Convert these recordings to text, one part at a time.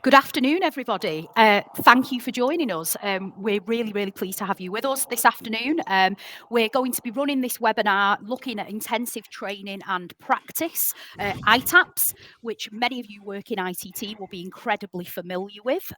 Good afternoon, everybody. Thank you for joining us. We're really, really pleased to have you with us this afternoon. We're going to be running this webinar looking at intensive training and practice, ITAPs, which many of you work in ITT will be incredibly familiar with.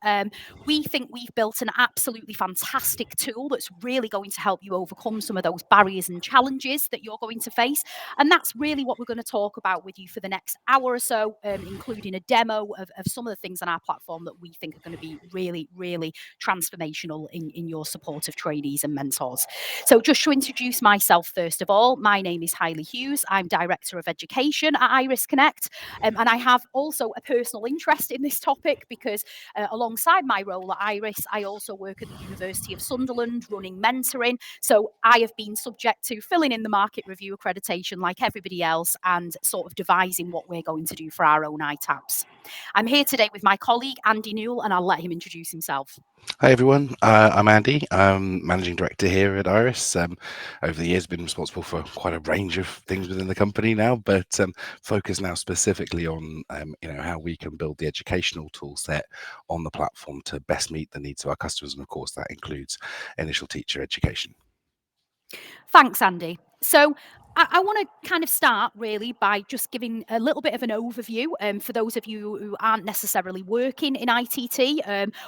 We think we've built an absolutely fantastic tool that's really going to help you overcome some of those barriers and challenges that you're going to face. And that's really what we're going to talk about with you for the next hour or so, including a demo of some of the things on our platform that we think are going to be really, really transformational in your support of trainees and mentors. So just to introduce myself, first of all, my name is Haili Hughes. I'm Director of Education at Iris Connect. And I have also a personal interest in this topic because alongside my role at Iris, I also work at the University of Sunderland running mentoring. So I have been subject to filling in the market review accreditation like everybody else and sort of devising what we're going to do for our own ITAPs. I'm here today with my colleague, Andy Newell, and I'll let him introduce himself. Hi everyone, I'm Andy. I'm Managing Director here at Iris. Over the years, been responsible for quite a range of things within the company now, but focus now specifically on how we can build the educational tool set on the platform to best meet the needs of our customers, and of course that includes initial teacher education. Thanks, Andy. So I want to kind of start really by just giving a little bit of an overview for those of you who aren't necessarily working in ITT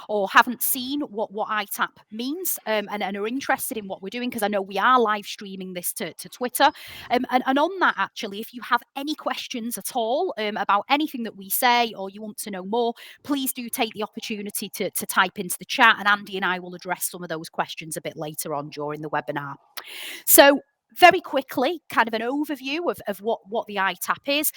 or haven't seen what ITAP means and are interested in what we're doing, because I know we are live streaming this to Twitter. And on that, actually, if you have any questions at all about anything that we say or you want to know more, please do take the opportunity to type into the chat, and Andy and I will address some of those questions a bit later on during the webinar. So very quickly, kind of an overview of what the ITAP is.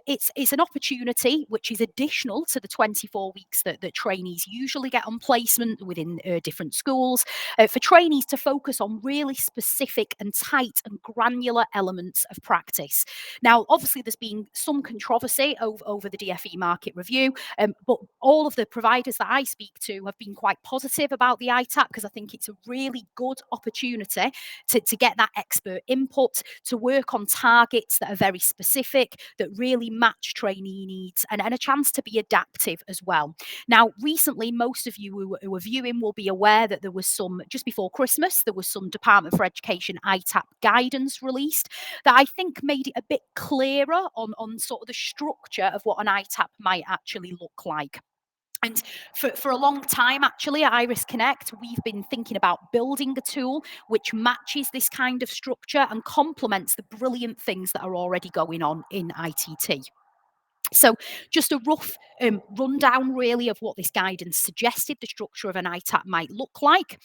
It's an opportunity which is additional to the 24 weeks that trainees usually get on placement within different schools, for trainees to focus on really specific and tight and granular elements of practice. Now, obviously, there's been some controversy over the DfE market review, but all of the providers that I speak to have been quite positive about the ITAP because I think it's a really good opportunity to get that expert input, to work on targets that are very specific, that really match trainee needs, and a chance to be adaptive as well. Now, recently, most of you who are viewing will be aware that there was some, just before Christmas, there was some Department for Education ITAP guidance released that I think made it a bit clearer on sort of the structure of what an ITAP might actually look like. And for a long time, actually, at Iris Connect, we've been thinking about building a tool which matches this kind of structure and complements the brilliant things that are already going on in ITT. So just a rough rundown, really, of what this guidance suggested the structure of an ITAP might look like.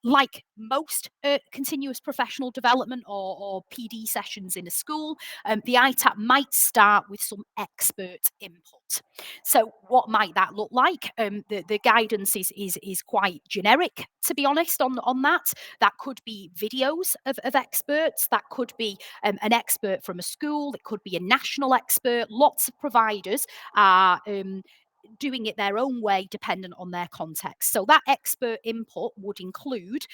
Like most continuous professional development or PD sessions in a school, the ITAP might start with some expert input. So what might that look like? The guidance is quite generic, to be honest, on that. That could be videos of experts. That could be an expert from a school. It could be a national expert. Lots of providers are doing it their own way dependent on their context. So that expert input would include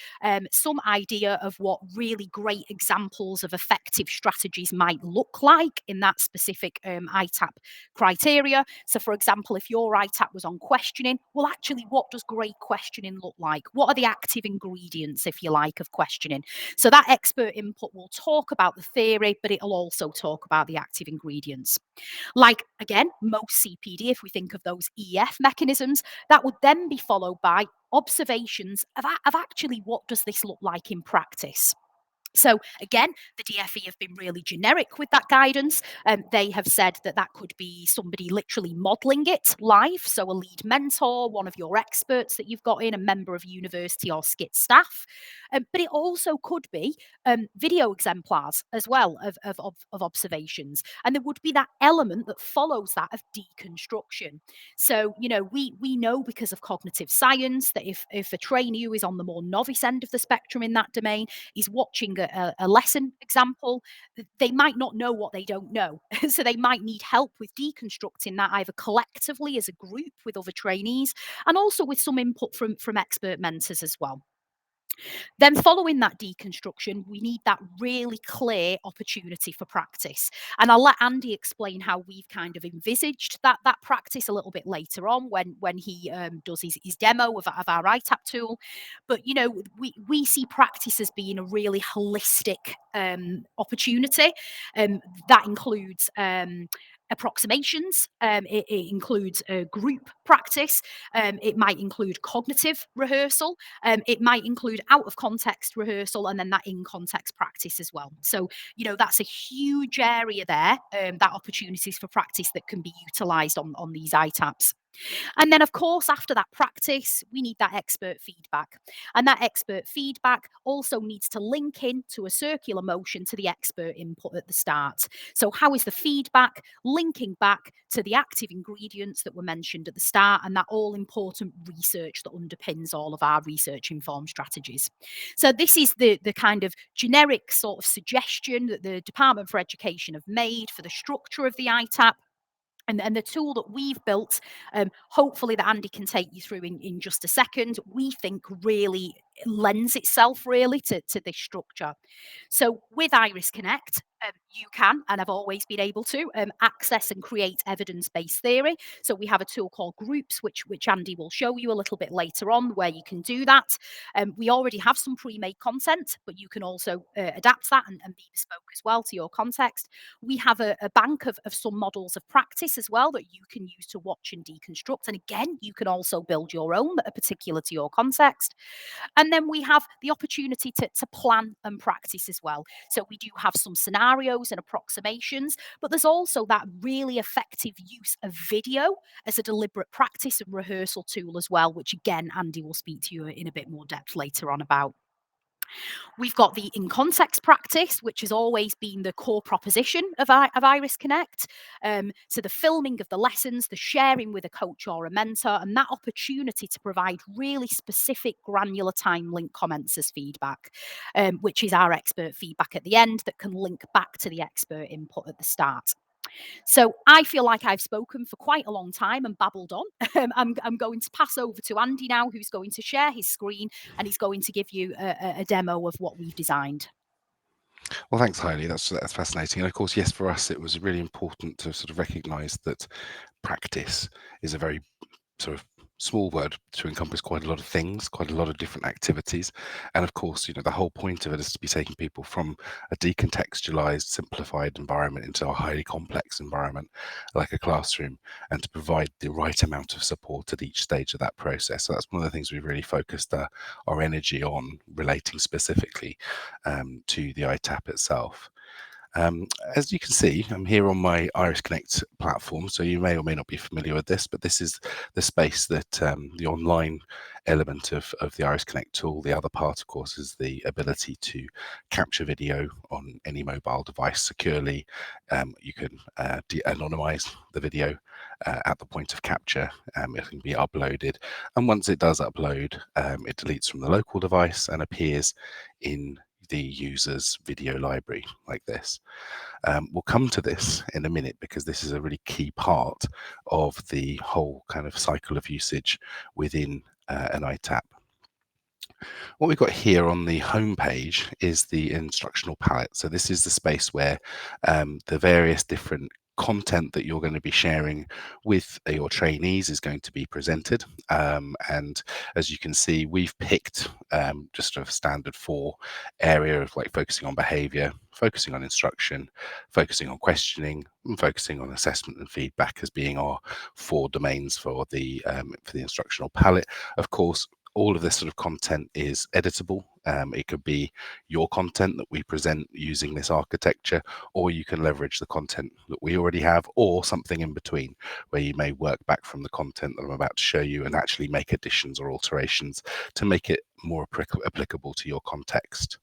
some idea of what really great examples of effective strategies might look like in that specific ITAP criteria. So for example, if your ITAP was on questioning, well, actually, what does great questioning look like? What are the active ingredients, if you like, of questioning? So that expert input will talk about the theory, but it'll also talk about the active ingredients. Like, again, most CPD, if we think of those EF mechanisms, that would then be followed by observations of actually what does this look like in practice. So again, the DfE have been really generic with that guidance. They have said that could be somebody literally modelling it live, so a lead mentor, one of your experts that you've got in, a member of university or SCIT staff. But it also could be video exemplars as well of observations. And there would be that element that follows that of deconstruction. So, we know because of cognitive science that if a trainee who is on the more novice end of the spectrum in that domain is watching a lesson example, they might not know what they don't know. So they might need help with deconstructing that either collectively as a group with other trainees and also with some input from expert mentors as well. Then following that deconstruction, we need that really clear opportunity for practice. And I'll let Andy explain how we've kind of envisaged that practice a little bit later on when he does his demo of our ITAP tool. But, we see practice as being a really holistic opportunity. That includes approximations. It includes group practice. It might include cognitive rehearsal. It might include out of context rehearsal and then that in context practice as well. So, that's a huge area there, that opportunities for practice that can be utilised on these ITAPs. And then, of course, after that practice, we need that expert feedback. And that expert feedback also needs to link in to a circular motion to the expert input at the start. So, how is the feedback linking back to the active ingredients that were mentioned at the start and that all important research that underpins all of our research informed strategies? So, this is the kind of generic sort of suggestion that the Department for Education have made for the structure of the ITAP. And the tool that we've built, hopefully that Andy can take you through in just a second, we think really lends itself really to this structure. So with Iris Connect, you can, and have always been able to, access and create evidence-based theory. So we have a tool called Groups, which Andy will show you a little bit later on, where you can do that. We already have some pre-made content, but you can also adapt that and be bespoke as well to your context. We have a bank of some models of practice as well that you can use to watch and deconstruct. And again, you can also build your own that are particular to your context. And then we have the opportunity to plan and practice as well. So we do have some scenarios and approximations, but there's also that really effective use of video as a deliberate practice and rehearsal tool as well, which again, Andy will speak to you in a bit more depth later on about. We've got the in context practice, which has always been the core proposition of Iris Connect. So the filming of the lessons, the sharing with a coach or a mentor, and that opportunity to provide really specific granular time link comments as feedback, which is our expert feedback at the end that can link back to the expert input at the start. So I feel like I've spoken for quite a long time and babbled on. I'm going to pass over to Andy now, who's going to share his screen and he's going to give you a demo of what we've designed. Well, thanks, Haili. That's fascinating. And of course, yes, for us, it was really important to sort of recognise that practice is a very sort of small word to encompass quite a lot of things, quite a lot of different activities. And of course, the whole point of it is to be taking people from a decontextualized, simplified environment into a highly complex environment like a classroom, and to provide the right amount of support at each stage of that process. So that's one of the things we've really focused our energy on, relating specifically to the ITAP itself. As you can see, I'm here on my Iris Connect platform, so you may or may not be familiar with this, but this is the space that the online element of the Iris Connect tool. The other part, of course, is the ability to capture video on any mobile device securely. You can de-anonymize the video at the point of capture. It can be uploaded, and once it does upload, it deletes from the local device and appears in the user's video library like this. We'll come to this in a minute because this is a really key part of the whole kind of cycle of usage within an ITAP. What we've got here on the home page is the instructional palette. So this is the space where the various different content that you're going to be sharing with your trainees is going to be presented. And as you can see, we've picked just a standard 4 area of like focusing on behavior, focusing on instruction, focusing on questioning, and focusing on assessment and feedback as being our 4 domains for the instructional palette. Of course, all of this sort of content is editable. It could be your content that we present using this architecture, or you can leverage the content that we already have, or something in between, where you may work back from the content that I'm about to show you and actually make additions or alterations to make it more applicable to your context.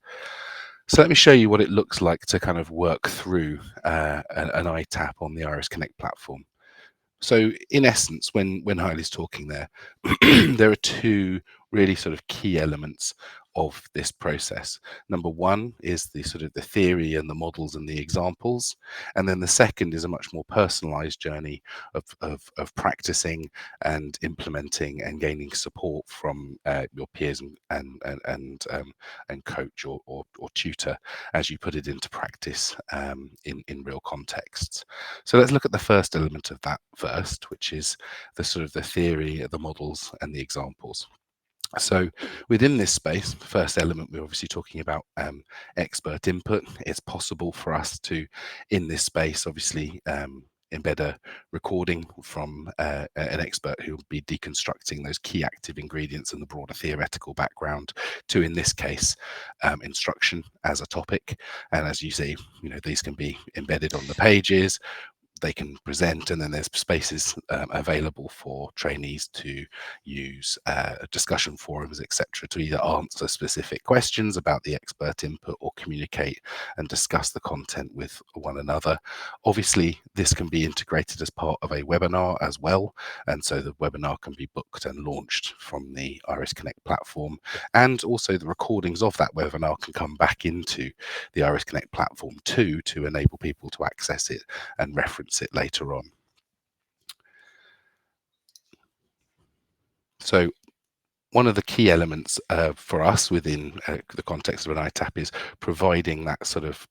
So let me show you what it looks like to kind of work through an ITAP on the Iris Connect platform. So in essence, when Haili's talking there, there are 2 really sort of key elements of this process. Number one is the sort of the theory and the models and the examples, and then the second is a much more personalized journey of practicing and implementing and gaining support from your peers and coach or tutor as you put it into practice in real contexts. So let's look at the first element of that first, which is the sort of the theory, the models and the examples. So within this space, the first element, we're obviously talking about expert input. It's possible for us to, in this space, obviously embed a recording from an expert who will be deconstructing those key active ingredients and the broader theoretical background to, in this case, instruction as a topic. And as you see, these can be embedded on the pages. They can present, and then there's spaces available for trainees to use discussion forums, etc., to either answer specific questions about the expert input or communicate and discuss the content with one another. Obviously, this can be integrated as part of a webinar as well, and so the webinar can be booked and launched from the Iris Connect platform, and also the recordings of that webinar can come back into the Iris Connect platform too, to enable people to access it and reference it later on. So one of the key elements for us within the context of an ITAP is providing that sort of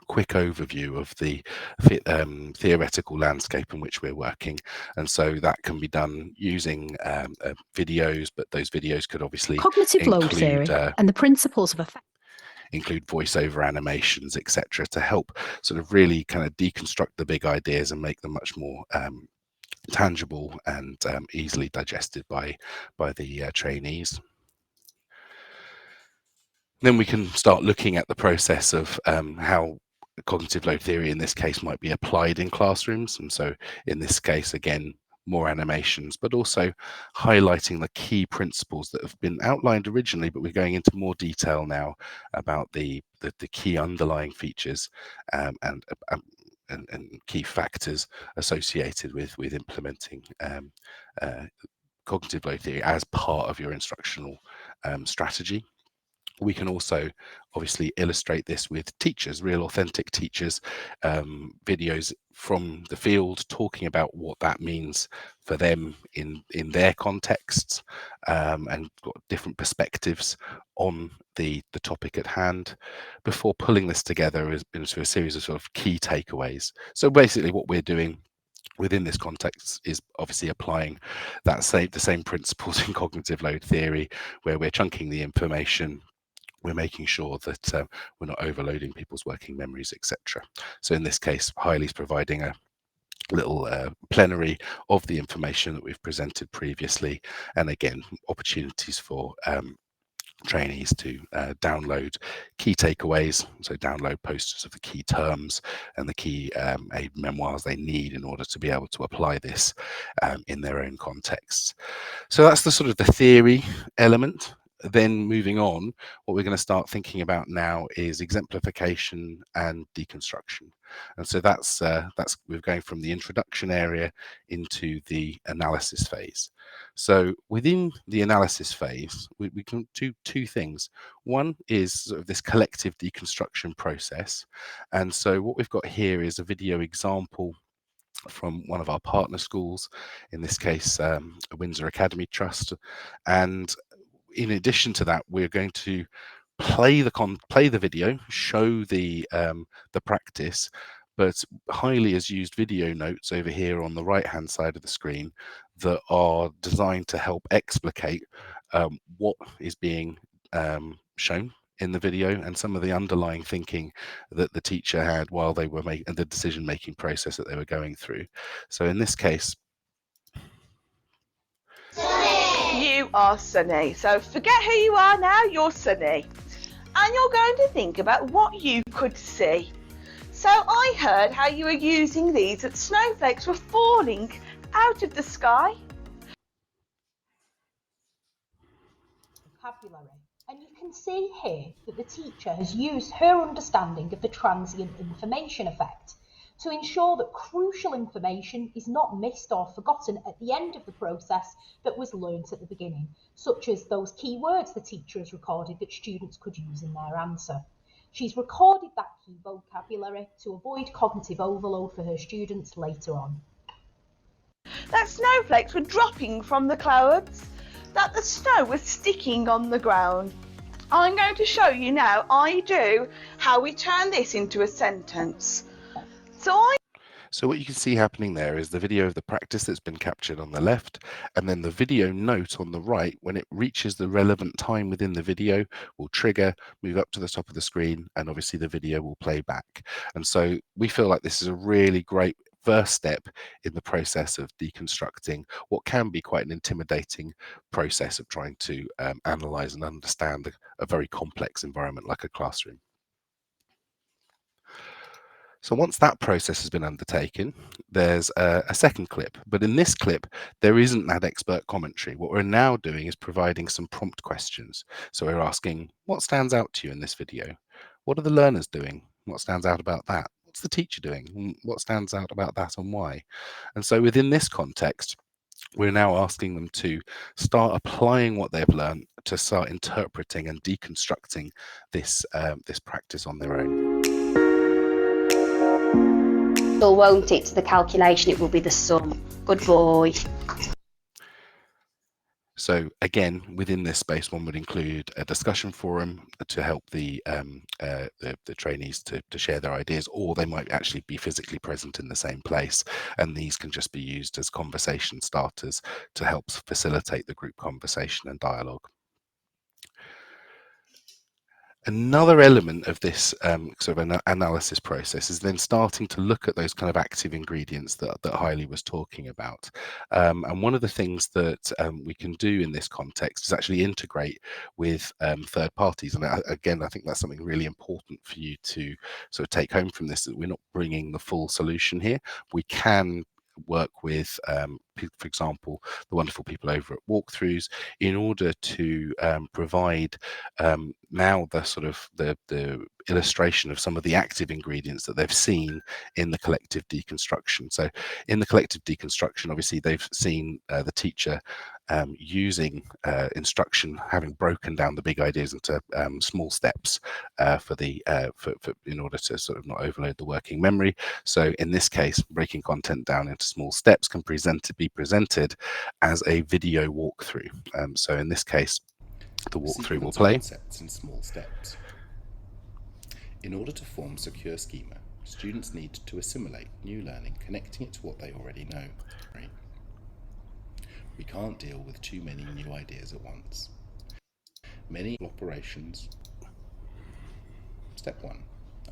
quick overview of the theoretical landscape in which we're working, and so that can be done using videos, but those videos could obviously cognitive load theory and the principles of effect, include voiceover animations, etc., to help sort of really kind of deconstruct the big ideas and make them much more tangible and easily digested by the trainees. Then we can start looking at the process of how cognitive load theory in this case might be applied in classrooms. And so in this case, again, more animations, but also highlighting the key principles that have been outlined originally, but we're going into more detail now about the key underlying features and key factors associated with implementing cognitive load theory as part of your instructional strategy. We can also obviously illustrate this with teachers, real authentic teachers, videos from the field talking about what that means for them in their contexts, and got different perspectives on the topic at hand, before pulling this together into a series of sort of key takeaways. So basically what we're doing within this context is obviously applying the same principles in cognitive load theory, where we're chunking the information, we're making sure that we're not overloading people's working memories, etc. So in this case, Haile's providing a little plenary of the information that we've presented previously, and again, opportunities for trainees to download key takeaways, so download posters of the key terms and the key memoirs they need in order to be able to apply this in their own contexts. So that's the sort of the theory element. Then moving on, what we're going to start thinking about now is exemplification and deconstruction. And so that's we're going from the introduction area into the analysis phase. So within the analysis phase, we can do two things. One is sort of this collective deconstruction process. And so what we've got here is a video example from one of our partner schools, in this case, Windsor Academy Trust. And in addition to that, we're going to play the video, show the practice, but Haili has used video notes over here on the right hand side of the screen that are designed to help explicate what is being shown in the video and some of the underlying thinking that the teacher had while they were making the decision making process that they were going through. So in this case, you are Sunny. So forget who you are now, you're Sunny. And you're going to think about what you could see. So I heard how you were using these that snowflakes were falling out of the sky. vocabulary. And you can see here that the teacher has used her understanding of the transient information effect. to ensure that crucial information is not missed or forgotten at the end of the process that was learnt at the beginning, such as those key words the teacher has recorded that students could use in their answer. She's recorded that key vocabulary to avoid cognitive overload for her students later on. That snowflakes were dropping from the clouds, that the snow was sticking on the ground. I'm going to show you now, how we turn this into a sentence. So what you can see happening there is the video of the practice that's been captured on the left, and then the video note on the right, when it reaches the relevant time within the video, will trigger, move up to the top of the screen, and obviously the video will play back. And so we feel like this is a really great first step in the process of deconstructing what can be quite an intimidating process of trying to analyze and understand a very complex environment like a classroom. So once that process has been undertaken, there's a second clip. But in this clip, there isn't that expert commentary. What we're now doing is providing some prompt questions. So we're asking, what stands out to you in this video? What are the learners doing? What stands out about that? What's the teacher doing? What stands out about that and why? And so within this context, we're now asking them to start applying what they've learned, to start interpreting and deconstructing this practice on their own. Won't it? The calculation, it will be the sum. Good boy. So again, within this space, one would include a discussion forum to help the trainees to share their ideas, or they might actually be physically present in the same place. And these can just be used as conversation starters to help facilitate the group conversation and dialogue. Another element of this sort of an analysis process is then starting to look at those kind of active ingredients that Haili was talking about. And one of the things that we can do in this context is actually integrate with third parties. And again, I think that's something really important for you to sort of take home from this, that we're not bringing the full solution here. We can work with, for example, the wonderful people over at Walkthroughs in order to provide now the sort of the illustration of some of the active ingredients that they've seen in the collective deconstruction. So in the collective deconstruction, obviously they've seen the teacher using instruction, having broken down the big ideas into small steps in order to sort of not overload the working memory. So in this case, breaking content down into small steps can be presented as a video walkthrough. So in this case, the walkthrough will play. Concepts in small steps. In order to form secure schema, students need to assimilate new learning, connecting it to what they already know. Right? We can't deal with too many new ideas at once. Many operations. Step 1.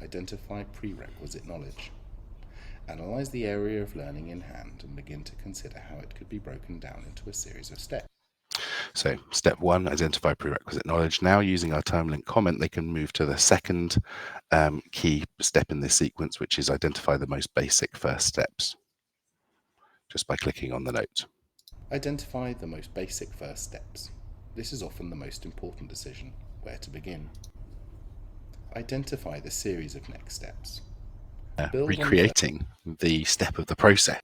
Identify prerequisite knowledge. Analyze the area of learning in hand and begin to consider how it could be broken down into a series of steps. So step 1, identify prerequisite knowledge. Now using our term link comment, they can move to the second key step in this sequence, which is identify the most basic first steps, just by clicking on the note. Identify the most basic first steps. This is often the most important decision, where to begin. Identify the series of next steps. Recreating the step of the process.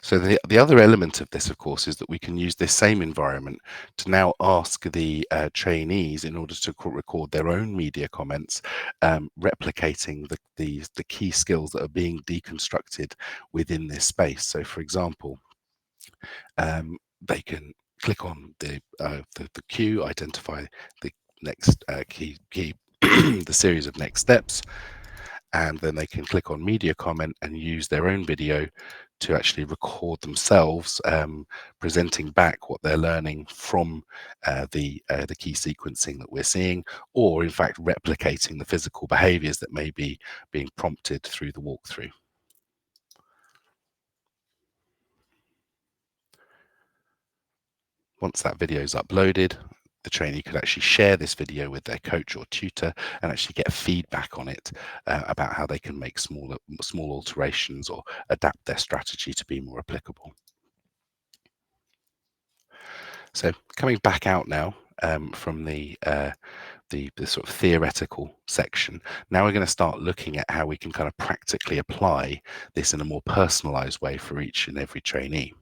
So the other element of this, of course, is that we can use this same environment to now ask the trainees, in order to record their own media comments, replicating the key skills that are being deconstructed within this space. So, for example, they can click on the cue, identify the next key the series of next steps, and then they can click on media comment and use their own video to actually record themselves presenting back what they're learning from the key sequencing that we're seeing, or in fact replicating the physical behaviors that may be being prompted through the walkthrough. Once that video is uploaded, the trainee could actually share this video with their coach or tutor and actually get feedback on it about how they can make small alterations or adapt their strategy to be more applicable. So coming back out now from the sort of theoretical section. Now we're going to start looking at how we can kind of practically apply this in a more personalized way for each and every trainee.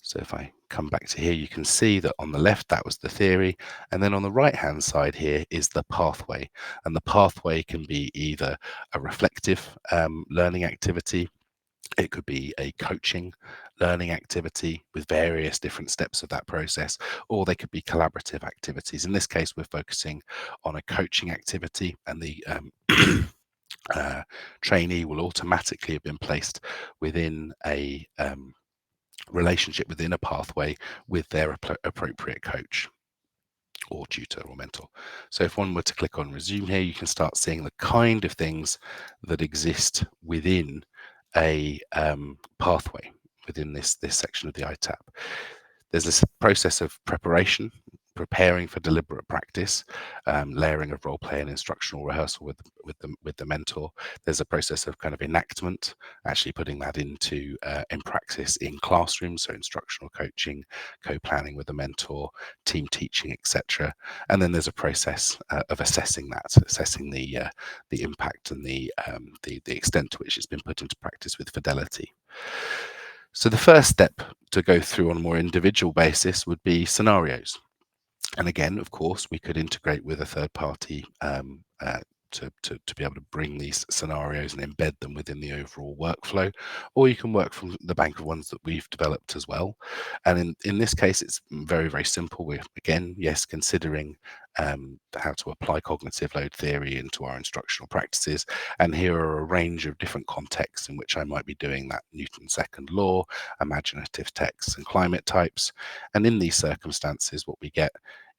So if I come back to here, you can see that on the left, that was the theory. And then on the right-hand side here is the pathway. And the pathway can be either a reflective learning activity. It could be a coaching learning activity with various different steps of that process, or they could be collaborative activities. In this case, we're focusing on a coaching activity, and the trainee will automatically have been placed within a relationship within a pathway with their appropriate coach or tutor or mentor. So if one were to click on resume here, you can start seeing the kind of things that exist within a pathway within this section of the ITAP. There's this process of preparation, preparing for deliberate practice, layering of role play and instructional rehearsal with the mentor. There's a process of kind of enactment, actually putting that into in practice in classrooms, so instructional coaching, co-planning with the mentor, team teaching, etc. And then there's a process of assessing that, assessing the impact and the extent to which it's been put into practice with fidelity. So the first step to go through on a more individual basis would be scenarios. And again, of course, we could integrate with a third party to be able to bring these scenarios and embed them within the overall workflow, or you can work from the bank of ones that we've developed as well. And in this case, it's very, very simple. We're, again, yes, considering how to apply cognitive load theory into our instructional practices. And here are a range of different contexts in which I might be doing that: Newton's second law, imaginative texts, and climate types. And in these circumstances, what we get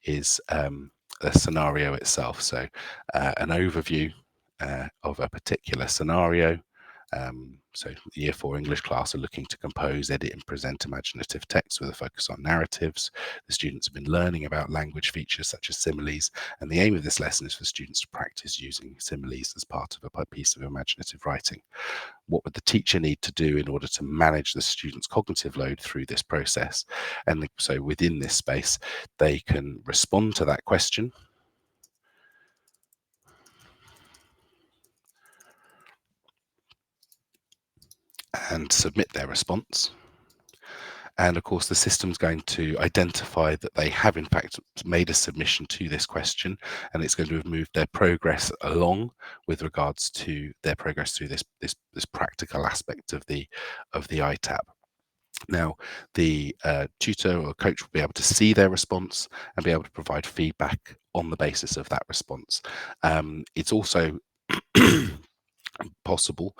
is the scenario itself. So an overview of a particular scenario. So the Year 4 English class are looking to compose, edit and present imaginative text with a focus on narratives. The students have been learning about language features such as similes, and the aim of this lesson is for students to practice using similes as part of a piece of imaginative writing. What would the teacher need to do in order to manage the student's cognitive load through this process? And so within this space, they can respond to that question. And submit their response. And of course, the system's going to identify that they have in fact made a submission to this question, and it's going to have moved their progress along with regards to their progress through this practical aspect of the ITAP. Now, the tutor or coach will be able to see their response and be able to provide feedback on the basis of that response. It's also possible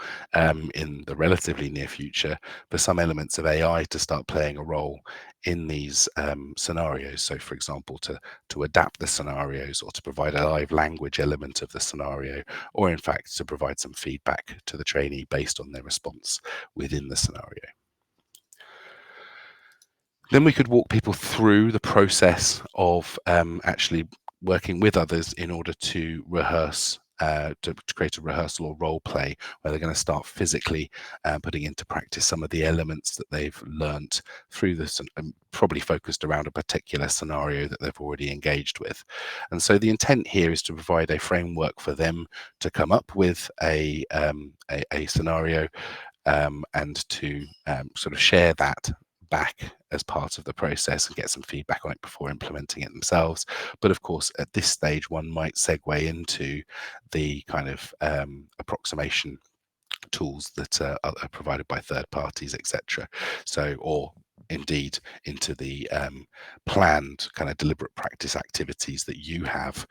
in the relatively near future for some elements of AI to start playing a role in these scenarios. So, for example, to adapt the scenarios, or to provide a live language element of the scenario, or in fact to provide some feedback to the trainee based on their response within the scenario. Then we could walk people through the process of actually working with others in order to rehearse, to create a rehearsal or role play where they're going to start physically putting into practice some of the elements that they've learnt through this, and probably focused around a particular scenario that they've already engaged with. And so the intent here is to provide a framework for them to come up with a scenario and to sort of share that back as part of the process and get some feedback on it before implementing it themselves. But of course, at this stage, one might segue into the kind of approximation tools that are provided by third parties, etc. So, or indeed into the planned kind of deliberate practice activities that you have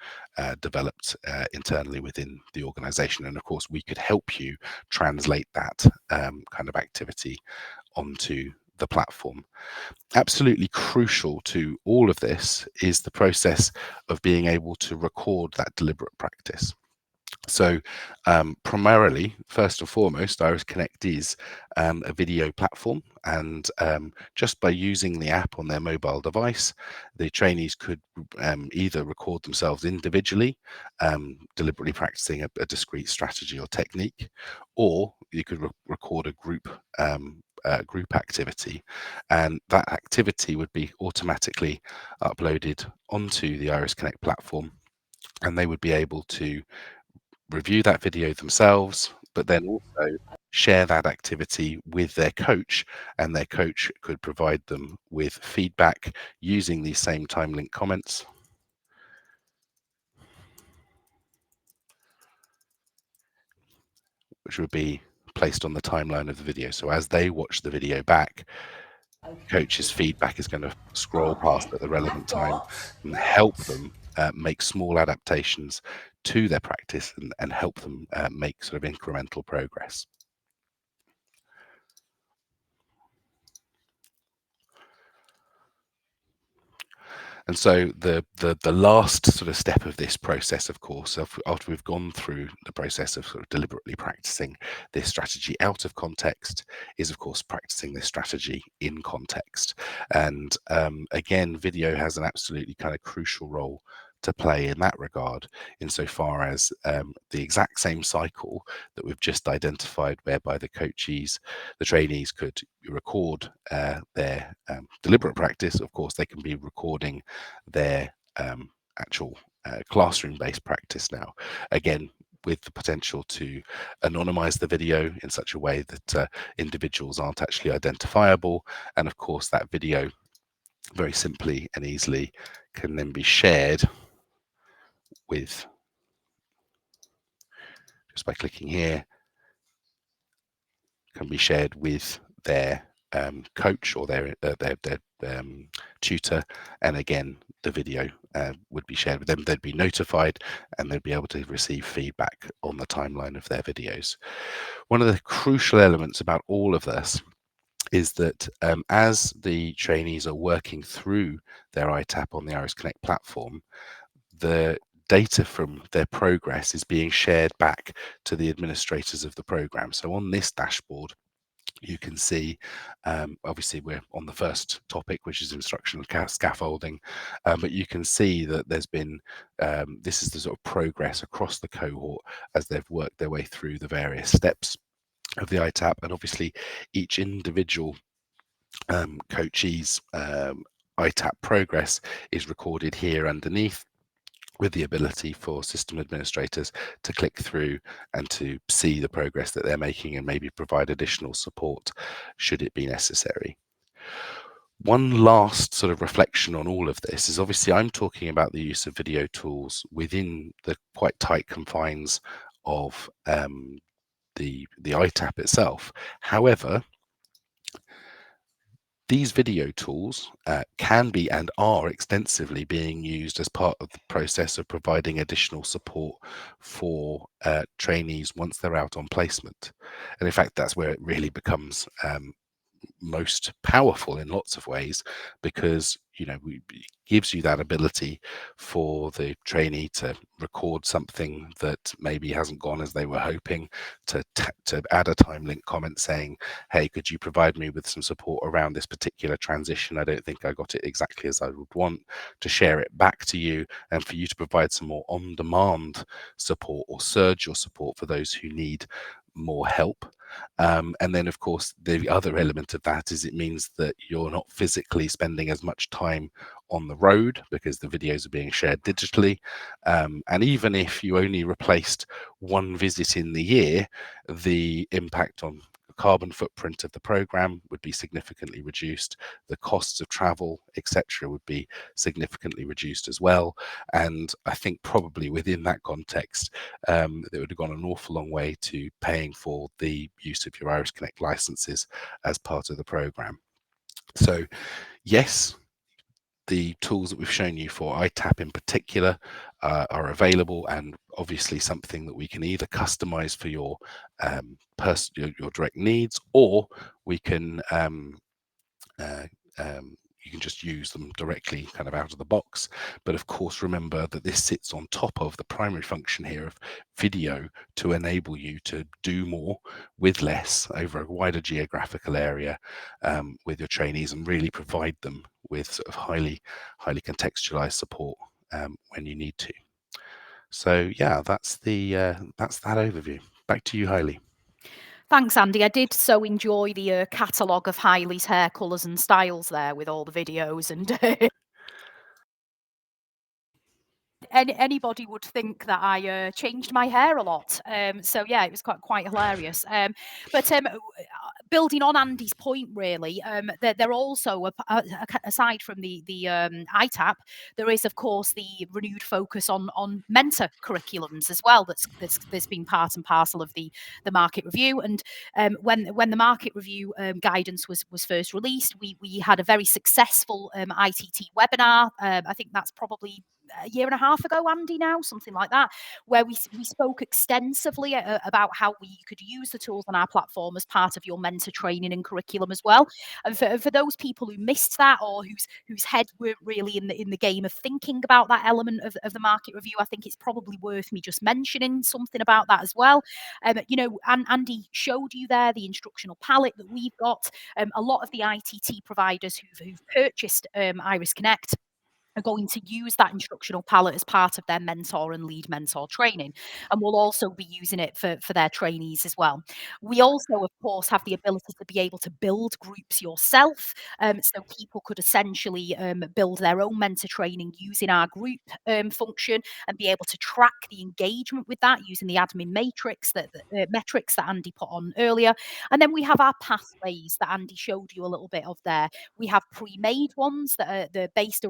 developed internally within the organization. And of course, we could help you translate that kind of activity onto the platform. Absolutely crucial to all of this is the process of being able to record that deliberate practice. So primarily, first and foremost, Iris Connect is a video platform, and just by using the app on their mobile device, the trainees could either record themselves individually, deliberately practicing a discrete strategy or technique, or you could record a group activity, and that activity would be automatically uploaded onto the Iris Connect platform and they would be able to review that video themselves, but then also share that activity with their coach, and their coach could provide them with feedback using these same time link comments. Which would be placed on the timeline of the video. So as they watch the video back, coach's feedback is going to scroll past at the relevant time and help them make small adaptations to their practice and help them make sort of incremental progress. And so the last sort of step of this process, of course, after we've gone through the process of sort of deliberately practicing this strategy out of context, is of course practicing this strategy in context. And again, video has an absolutely kind of crucial role to play in that regard, insofar as the exact same cycle that we've just identified, whereby the trainees could record their deliberate practice. Of course, they can be recording their actual classroom-based practice now, again with the potential to anonymize the video in such a way that individuals aren't actually identifiable, and of course that video very simply and easily can then be shared with, just by clicking here, can be shared with their coach or their tutor, and again the video would be shared with them. They'd be notified and they'd be able to receive feedback on the timeline of their videos. One of the crucial elements about all of this is that as the trainees are working through their ITAP on the Iris Connect platform, the data from their progress is being shared back to the administrators of the program. So on this dashboard, you can see, obviously we're on the first topic, which is instructional scaffolding, but you can see that there's been, this is the sort of progress across the cohort as they've worked their way through the various steps of the ITAP, and obviously each individual coachee's ITAP progress is recorded here underneath, with the ability for system administrators to click through and to see the progress that they're making and maybe provide additional support should it be necessary. One last sort of reflection on all of this is, obviously I'm talking about the use of video tools within the quite tight confines of the ITAP itself. However, these video tools can be and are extensively being used as part of the process of providing additional support for trainees once they're out on placement. And in fact, that's where it really becomes most powerful in lots of ways, because it gives you that ability for the trainee to record something that maybe hasn't gone as they were hoping, to add a time link comment saying, hey, could you provide me with some support around this particular transition? I don't think I got it exactly as I would want, to share it back to you, and for you to provide some more on-demand support or surge your support for those who need more help. And then, of course, the other element of that is it means that you're not physically spending as much time on the road because the videos are being shared digitally. And even if you only replaced one visit in the year, the impact on carbon footprint of the program would be significantly reduced. The costs of travel, etc., would be significantly reduced as well. And I think probably within that context, it would have gone an awful long way to paying for the use of your Iris Connect licenses as part of the program. So yes, the tools that we've shown you for ITAP in particular are available, and obviously something that we can either customize for your your direct needs, or we can you can just use them directly kind of out of the box. But of course, remember that this sits on top of the primary function here of video to enable you to do more with less over a wider geographical area with your trainees, and really provide them with sort of highly contextualized support when you need to. So yeah, that's that overview. Back to you, Haili. Thanks, Andy. I did so enjoy the catalogue of Haili's hair colours and styles there with all the videos, and anybody would think that I changed my hair a lot. So yeah, it was quite hilarious. But building on Andy's point, really, they're also aside from the ITAP, there is of course the renewed focus on mentor curriculums as well. That's been part and parcel of the market review. And when the market review guidance was first released, we had a very successful ITT webinar. I think that's probably a year and a half ago, Andy, now, something like that, where we spoke extensively about how you could use the tools on our platform as part of your mentor training and curriculum as well. And for those people who missed that, or whose head weren't really in the game of thinking about that element of the market review, I think it's probably worth me just mentioning something about that as well. You know, Andy showed you there the instructional palette that we've got. A lot of the ITT providers who've purchased Iris Connect are going to use that instructional palette as part of their mentor and lead mentor training, and will also be using it for their trainees as well. We also, of course, have the ability to be able to build groups yourself, so people could essentially build their own mentor training using our group function, and be able to track the engagement with that using the admin matrix metrics that Andy put on earlier. And then we have our pathways that Andy showed you a little bit of there. We have pre-made ones that are based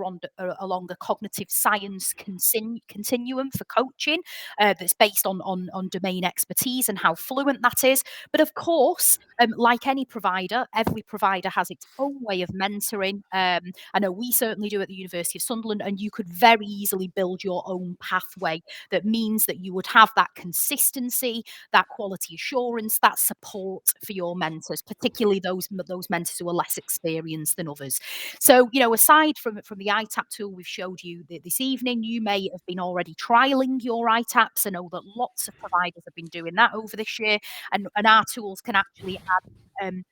along the cognitive science continuum for coaching, that's based on domain expertise and how fluent that is. But of course, like any provider, every provider has its own way of mentoring. I know we certainly do at the University of Sunderland, and you could very easily build your own pathway that means that you would have that consistency, that quality assurance, that support for your mentors, particularly those mentors who are less experienced than others. So, you know, aside from the ITAP tool we've showed you this evening, you may have been already trialing your ITAPs. I know that lots of providers have been doing that over this year, and our tools can actually add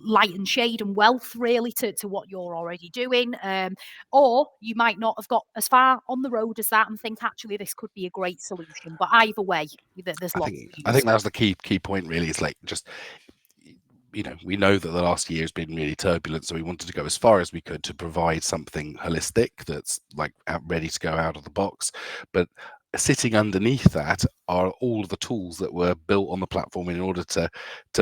light and shade and wealth really to what you're already doing, or you might not have got as far on the road as that and think actually this could be a great solution. But either way, there's lots to use. I think that was the key point really. Is like, just, you know, we know that the last year has been really turbulent, so we wanted to go as far as we could to provide something holistic that's like ready to go out of the box. But sitting underneath that are all of the tools that were built on the platform in order to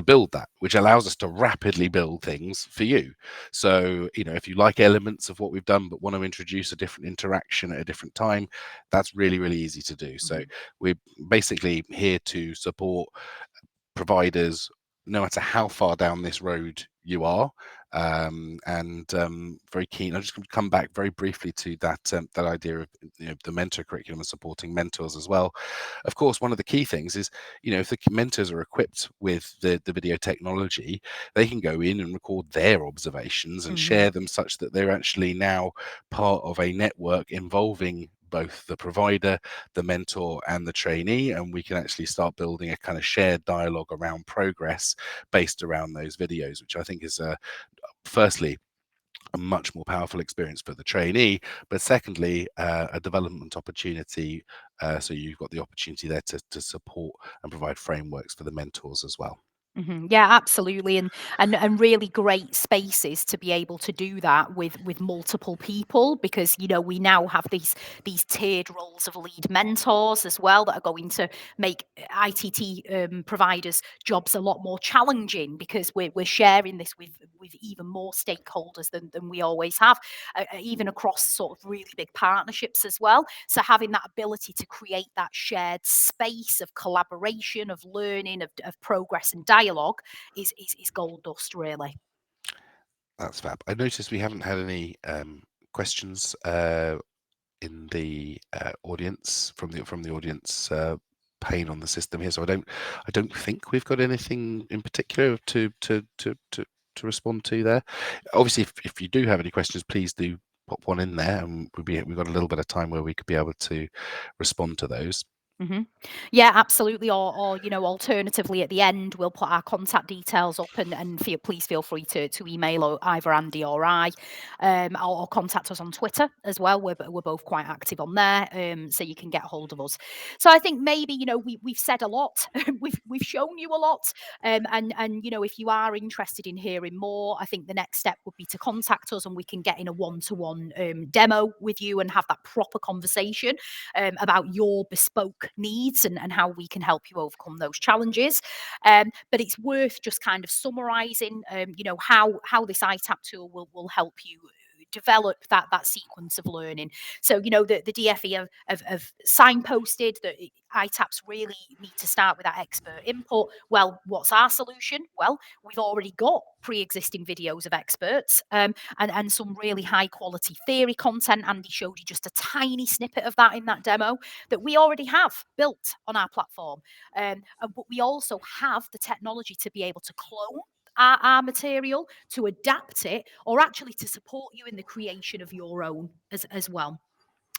build that, which allows us to rapidly build things for you. So, you know, if you like elements of what we've done but want to introduce a different interaction at a different time, that's really, really easy to do. So we're basically here to support providers no matter how far down this road you are, and very keen. I'm just going to come back very briefly to that idea of, you know, the mentor curriculum and supporting mentors as well. Of course, one of the key things is, you know, if the mentors are equipped with the video technology, they can go in and record their observations and share them such that they're actually now part of a network involving both the provider, the mentor, and the trainee, and we can actually start building a kind of shared dialogue around progress based around those videos, which I think is firstly a much more powerful experience for the trainee, but secondly a development opportunity, so you've got the opportunity there to support and provide frameworks for the mentors as well. Yeah, absolutely, and really great spaces to be able to do that with multiple people, because, you know, we now have these tiered roles of lead mentors as well that are going to make ITT providers' jobs a lot more challenging, because we're sharing this with even more stakeholders than we always have, even across sort of really big partnerships as well. So having that ability to create that shared space of collaboration, of learning, of progress and dialogue is gold dust, really. That's fab. I noticed we haven't had any questions in the audience from the audience pane on the system here, so I don't think we've got anything in particular to respond to there. Obviously, if you do have any questions, please do pop one in there, and we've got a little bit of time where we could be able to respond to those. Yeah, absolutely. Or alternatively, at the end, we'll put our contact details up, and please feel free to email either Andy or I, or contact us on Twitter as well. We're both quite active on there, so you can get hold of us. So I think maybe we've said a lot, we've shown you a lot, and if you are interested in hearing more, I think the next step would be to contact us, and we can get in a one-to-one demo with you and have that proper conversation about your bespoke needs and how we can help you overcome those challenges. But it's worth just kind of summarising, how this ITAP tool will help you develop that sequence of learning. So, the DfE have signposted that ITAPs really need to start with that expert input. Well, what's our solution? Well, we've already got pre-existing videos of experts, and some really high quality theory content. Andy showed you just a tiny snippet of that in that demo that we already have built on our platform. But we also have the technology to be able to clone our material, to adapt it, or actually to support you in the creation of your own as well.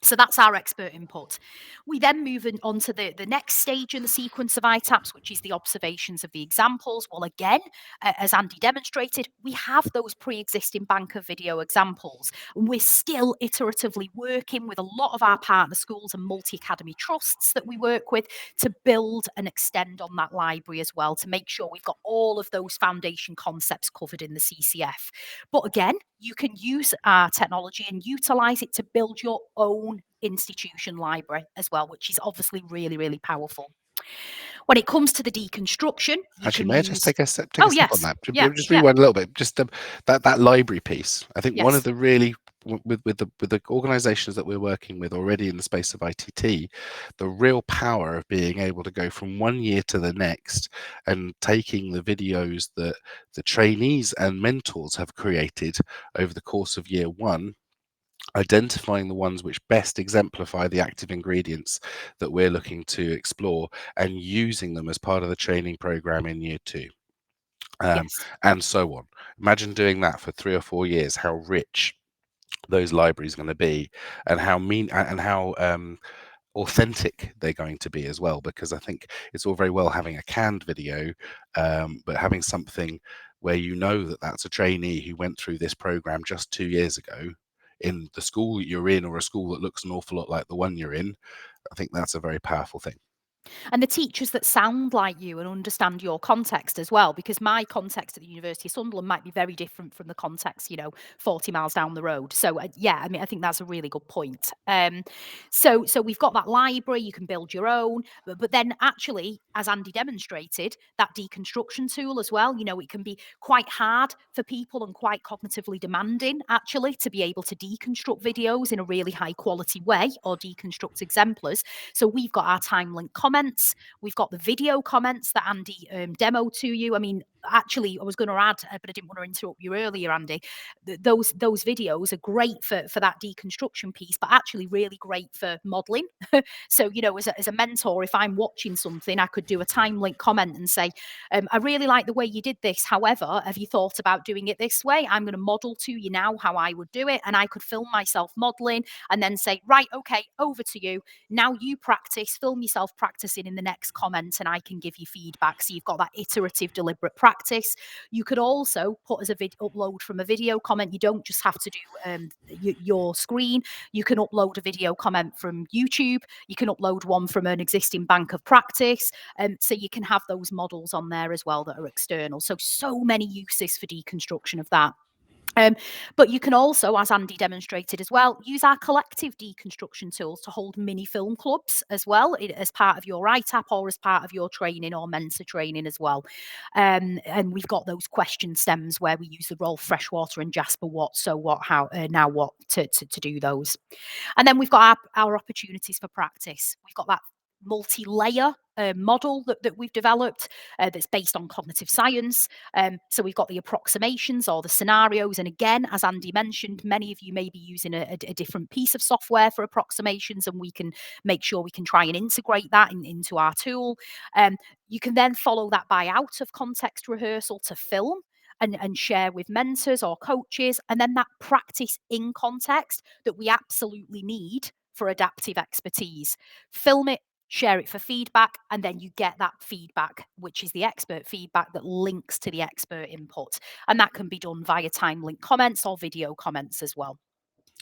So that's our expert input. We then move on to the next stage in the sequence of ITAPs, which is the observations of the examples. Well, again, as Andy demonstrated, we have those pre-existing bank of video examples. And we're still iteratively working with a lot of our partner schools and multi-academy trusts that we work with to build and extend on that library as well, to make sure we've got all of those foundation concepts covered in the CCF. But again, you can use our technology and utilize it to build your own institution library as well, which is obviously really, really powerful. When it comes to the deconstruction, Actually, may I just take a step Oh, on yes. that? Yeah, Just yeah. rewind a little bit. Just that library piece. I think one Yes. of the really with the organisations that we're working with already in the space of ITT, the real power of being able to go from one year to the next and taking the videos that the trainees and mentors have created over the course of year one, identifying the ones which best exemplify the active ingredients that we're looking to explore, and using them as part of the training program in year two, Yes. and so on. Imagine doing that for 3 or 4 years, how rich those libraries are going to be, and how authentic they're going to be as well. Because I think it's all very well having a canned video, but having something where that that's a trainee who went through this program just 2 years ago in the school that you're in, or a school that looks an awful lot like the one you're in. I think that's a very powerful thing. And the teachers that sound like you and understand your context as well, because my context at the University of Sunderland might be very different from the context, 40 miles down the road. So I think that's a really good point. So we've got that library, you can build your own, but then actually, as Andy demonstrated, that deconstruction tool as well, it can be quite hard for people and quite cognitively demanding actually to be able to deconstruct videos in a really high quality way, or deconstruct exemplars. So we've got our time link comments, we've got the video comments that Andy demoed to you. I mean, actually, I was going to add, but I didn't want to interrupt you earlier, Andy. Those videos are great for that deconstruction piece, but actually really great for modelling. So, as a mentor, if I'm watching something, I could do a time link comment and say, I really like the way you did this. However, have you thought about doing it this way? I'm going to model to you now how I would do it. And I could film myself modelling and then say, right, okay, over to you. Now you practice, film yourself practicing in the next comment, and I can give you feedback. So you've got that iterative, deliberate practice. You could also put as a upload from a video comment. You don't just have to do your screen. You can upload a video comment from YouTube. You can upload one from an existing bank of practice. So you can have those models on there as well that are external. So many uses for deconstruction of that. But you can also, as Andy demonstrated as well, use our collective deconstruction tools to hold mini film clubs as well, as part of your ITAP or as part of your training or mentor training as well. And we've got those question stems where we use the Rolf Freshwater and Jasper what, so what, how, now what to do those. And then we've got our opportunities for practice. We've got that multi-layer model that we've developed that's based on cognitive science. So we've got the approximations or the scenarios. And again, as Andy mentioned, many of you may be using a different piece of software for approximations, and we can make sure we can try and integrate that into our tool. You can then follow that by out of context rehearsal to film and share with mentors or coaches, and then that practice in context that we absolutely need for adaptive expertise. Film it, share it for feedback, and then you get that feedback, which is the expert feedback that links to the expert input. And that can be done via time link comments or video comments as well.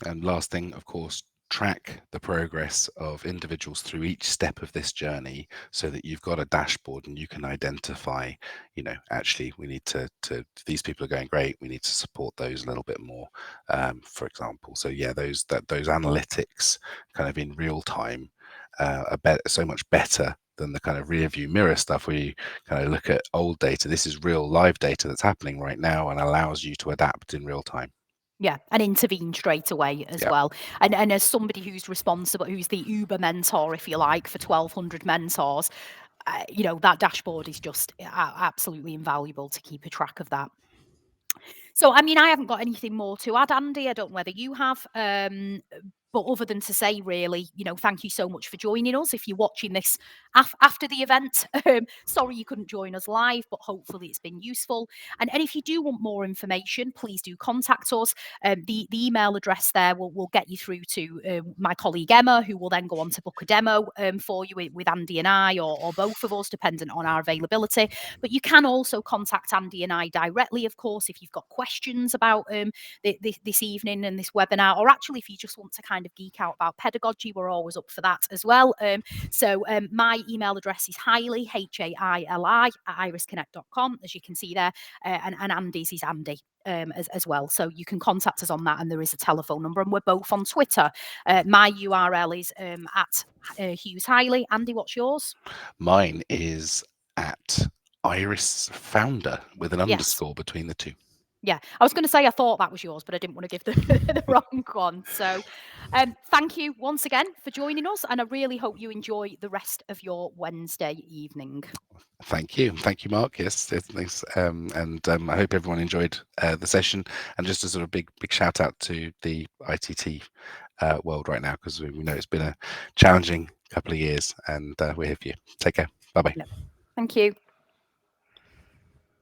And last thing, of course, track the progress of individuals through each step of this journey so that you've got a dashboard and you can identify, actually we need to these people are going great, we need to support those a little bit more, for example. So yeah, those analytics kind of in real time are so much better than the kind of rear view mirror stuff where you kind of look at old data. This is real live data that's happening right now and allows you to adapt in real time. Yeah, and intervene straight away as well. And as somebody who's responsible, who's the Uber mentor, if you like, for 1,200 mentors, that dashboard is just absolutely invaluable to keep a track of that. So, I mean, I haven't got anything more to add, Andy. I don't know whether you have. But other than to say, really, thank you so much for joining us. If you're watching this after the event, sorry you couldn't join us live, but hopefully it's been useful. And if you do want more information, please do contact us. The email address there will get you through to my colleague Emma, who will then go on to book a demo for you with Andy and I, or both of us, dependent on our availability. But you can also contact Andy and I directly, of course, if you've got questions about this evening and this webinar, or actually if you just want to kind of geek out about pedagogy, we're always up for that as well. So my email address is Haili, Haili, at irisconnect.com, as you can see there, and Andy's is Andy. As well, so you can contact us on that, and there is a telephone number, and we're both on Twitter. My URL is at Hughes Haili. Andy, what's yours? Mine is at Iris Founder with an underscore between the two. Yeah, I was going to say I thought that was yours, but I didn't want to give the wrong one. So thank you once again for joining us, and I really hope you enjoy the rest of your Wednesday evening. Thank you, Mark. Yes, thanks, and I hope everyone enjoyed the session. And just a sort of big shout out to the ITT world right now, because we know it's been a challenging couple of years, and we're here for you. Take care. Bye bye. Thank you.